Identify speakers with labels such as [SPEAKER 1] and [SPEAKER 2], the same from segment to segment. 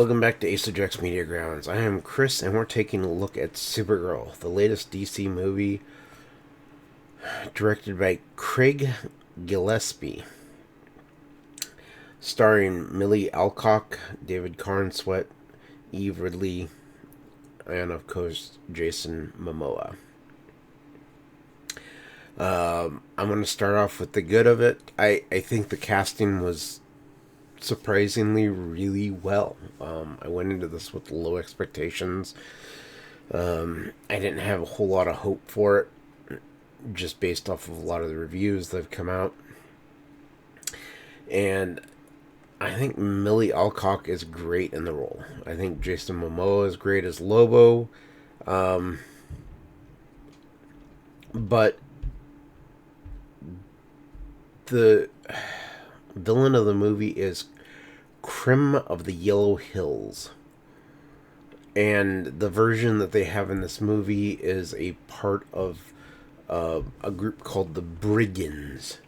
[SPEAKER 1] Welcome back to Ace of Jack's Media Grounds. I am Chris, and we're taking a look at Supergirl, the latest DC movie, directed by Craig Gillespie, starring Millie Alcock, David Carn-Sweat, Eve Ridley, and of course Jason Momoa. I'm going to start off with the good of it. I think the casting was surprisingly really well. I went into this with low expectations. I didn't have a whole lot of hope for it, just based off of a lot of the reviews that have come out. And I think Millie Alcock is great in the role. I think Jason Momoa is great as Lobo. But the villain of the movie is Crim of the Yellow Hills. And the version that they have in this movie is a part of a group called the Brigands.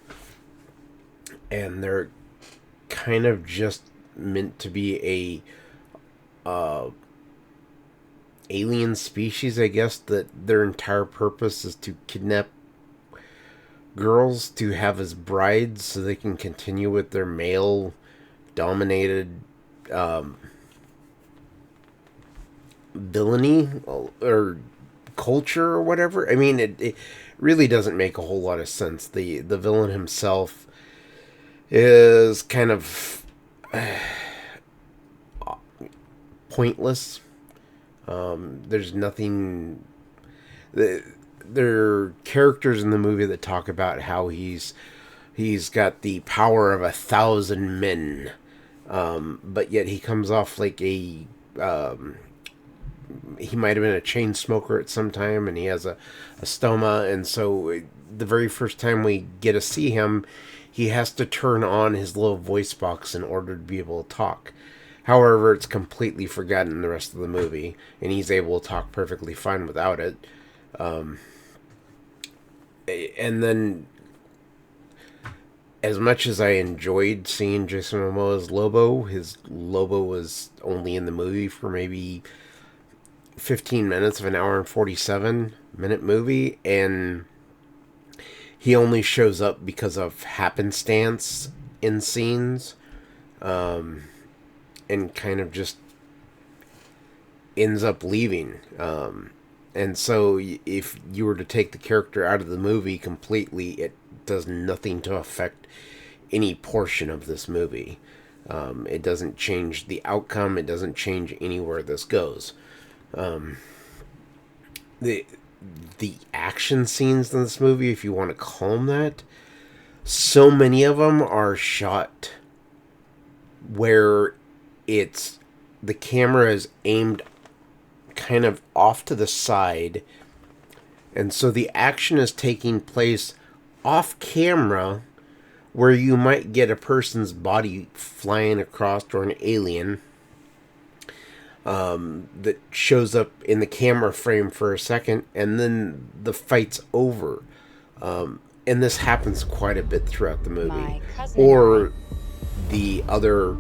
[SPEAKER 1] And they're kind of just meant to be a alien species, I guess, that their entire purpose is to kidnap girls to have as brides so they can continue with their male dominated villainy or culture or whatever. I mean, it really doesn't make a whole lot of sense. The villain himself is kind of pointless. There's nothing. There are characters in the movie that talk about how he's got the power of 1,000 men, but yet he comes off like he might have been a chain smoker at some time, and he has a stoma, and so the very first time we get to see him, he has to turn on his little voice box in order to be able to talk. However, it's completely forgotten in the rest of the movie, and he's able to talk perfectly fine without it. And then, as much as I enjoyed seeing Jason Momoa's Lobo, his Lobo was only in the movie for maybe 15 minutes of an hour and 47-minute movie, and he only shows up because of happenstance in scenes, and kind of just ends up leaving. And so if you were to take the character out of the movie completely, it does nothing to affect any portion of this movie. It doesn't change the outcome. It doesn't change anywhere this goes. The action scenes in this movie, if you want to call them that, so many of them are shot where the camera is aimed kind of off to the side, and so the action is taking place off camera, where you might get a person's body flying across, or an alien that shows up in the camera frame for a second, and then the fight's over. And this happens quite a bit throughout the movie. Or the other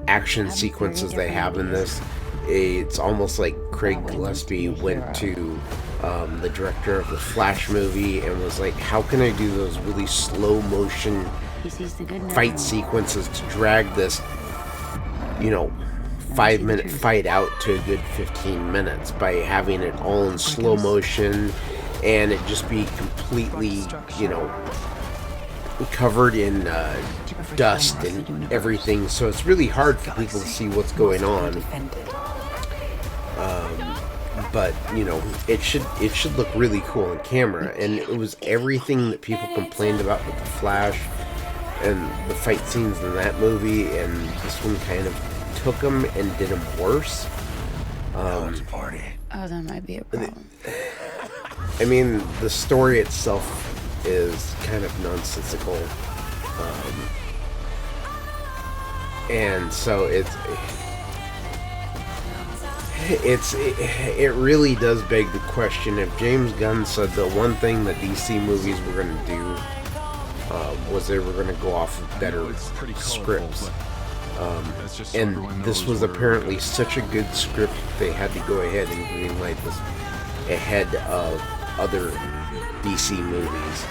[SPEAKER 1] action sequences they have in this, it's almost like Craig Gillespie went to the director of the Flash movie and was like, how can I do those really slow motion fight sequences to drag this 5-minute fight out to a good 15 minutes by having it all in slow motion, and it just be completely covered in dust and everything, so it's really hard for people to see what's going on. But it should look really cool on camera, and it was everything that people complained about with the Flash and the fight scenes in that movie, and this one kind of took them and did them worse.
[SPEAKER 2] Party. Oh, that might be a problem.
[SPEAKER 1] I mean, the story itself is kind of nonsensical, and so it really does beg the question, if James Gunn said the one thing that DC movies were going to do was they were going to go off of better scripts. And this was apparently such a good script, they had to go ahead and greenlight this ahead of other DC movies.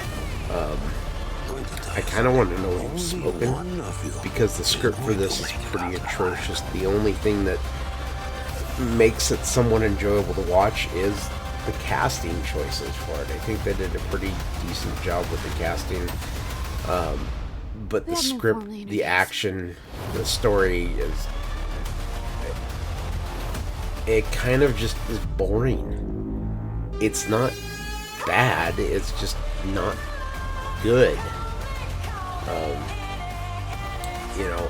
[SPEAKER 1] I kind of want to know what he was smoking, because the script for this is pretty atrocious. The only thing that makes it somewhat enjoyable to watch is the casting choices for it. I think they did a pretty decent job with the casting. But the script, the action, the story is... It kind of just is boring. It's not bad, it's just not good.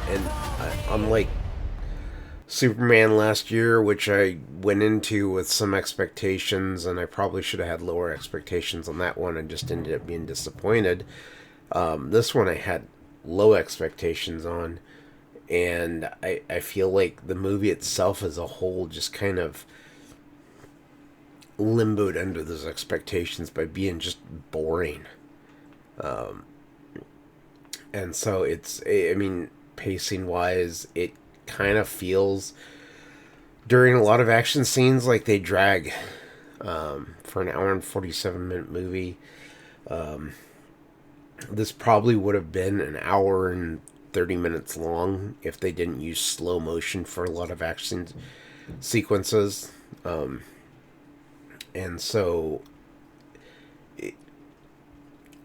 [SPEAKER 1] And unlike Superman last year, which I went into with some expectations, and I probably should have had lower expectations on that one and just ended up being disappointed. This one I had low expectations on, and I feel like the movie itself as a whole just kind of limboed under those expectations by being just boring. And so pacing wise, it kind of feels during a lot of action scenes like they drag for an hour and 47-minute movie. This probably would have been an hour and 30 minutes long if they didn't use slow motion for a lot of action sequences. And so,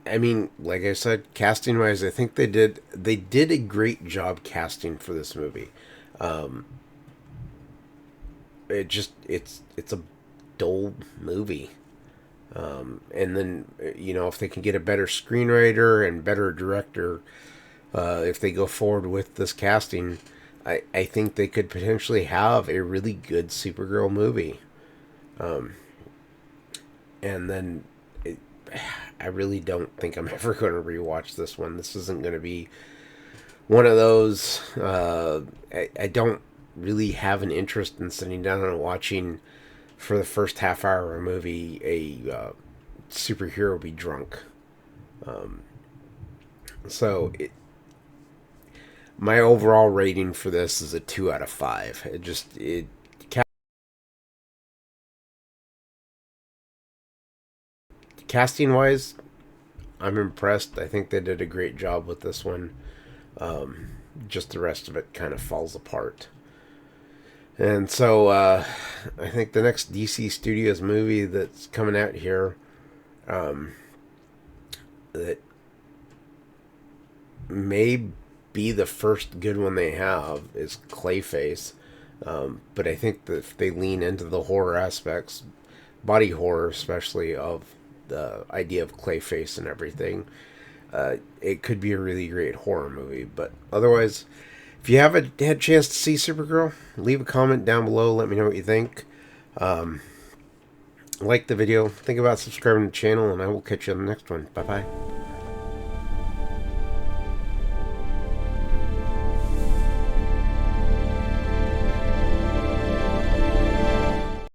[SPEAKER 1] like I said, casting wise, I think they did a great job casting for this movie. It's a dull movie. And then, if they can get a better screenwriter and better director, if they go forward with this casting, I think they could potentially have a really good Supergirl movie. And then I really don't think I'm ever going to rewatch this one. This isn't going to be one of those. I don't really have an interest in sitting down and watching, for the first half hour of a movie, a superhero be drunk. My overall rating for this is a 2 out of 5. Casting wise, I'm impressed. I think they did a great job with this one. Just the rest of it kind of falls apart. And so I think the next DC Studios movie that's coming out here, that may be the first good one they have, is Clayface. But I think that if they lean into the horror aspects, body horror especially, of the idea of Clayface and everything, it could be a really great horror movie. But otherwise, if you haven't had a chance to see Supergirl, leave a comment down below. Let me know what you think. Like the video. Think about subscribing to the channel, and I will catch you on the next one. Bye-bye.